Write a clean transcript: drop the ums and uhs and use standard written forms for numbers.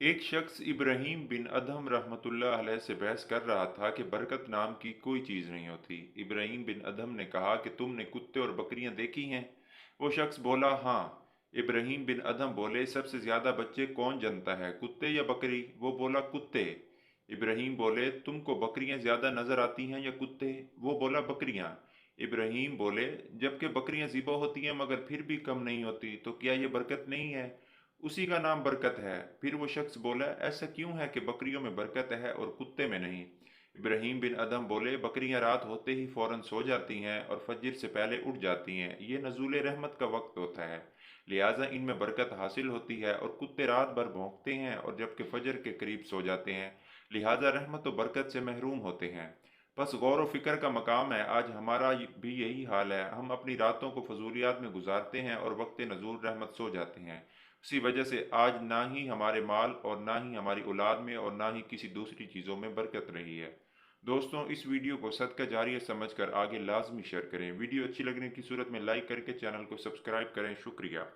एक शख्स इब्राहीम बिन अदहम रहमतुल्लाह अलैह से बहस कर रहा था कि बरकत नाम की कोई चीज़ नहीं होती। इब्राहीम बिन अदहम ने कहा कि तुमने कुत्ते और बकरियां देखी हैं? वो शख्स बोला, हाँ। इब्राहीम बिन अदहम बोले, सबसे ज़्यादा बच्चे कौन जनता है, कुत्ते या बकरी? वो बोला, कुत्ते। इब्राहीम बोले, तुमको बकरियां ज़्यादा नज़र आती हैं या कुत्ते? वो बोला, बकरियां। इब्राहीम बोले, जबकि बकरियां ज़िबा होती हैं मगर फिर भी कम नहीं होती, तो क्या ये बरकत नहीं है? उसी का नाम बरकत है। फिर वो शख्स बोला, ऐसा क्यों है कि बकरियों में बरकत है और कुत्ते में नहीं? इब्राहीम बिन अदम बोले, बकरियां रात होते ही फौरन सो जाती हैं और फजर से पहले उठ जाती हैं। ये नज़ूल रहमत का वक्त होता है, लिहाजा इनमें बरकत हासिल होती है। और कुत्ते रात भर भौंकते हैं और जबकि फजर के करीब सो जाते हैं, लिहाजा रहमत व बरकत से महरूम होते हैं। बस गौर व फिक्र का मकाम है। आज हमारा भी यही हाल है। हम अपनी रातों को फजूलियात में गुजारते हैं और वक्त नज़ूल रहमत सो जाते हैं। इसी वजह से आज ना ही हमारे माल और ना ही हमारी औलाद में और ना ही किसी दूसरी चीज़ों में बरकत रही है। दोस्तों, इस वीडियो को सदका जारिया समझकर आगे लाजमी शेयर करें। वीडियो अच्छी लगने की सूरत में लाइक करके चैनल को सब्सक्राइब करें। शुक्रिया।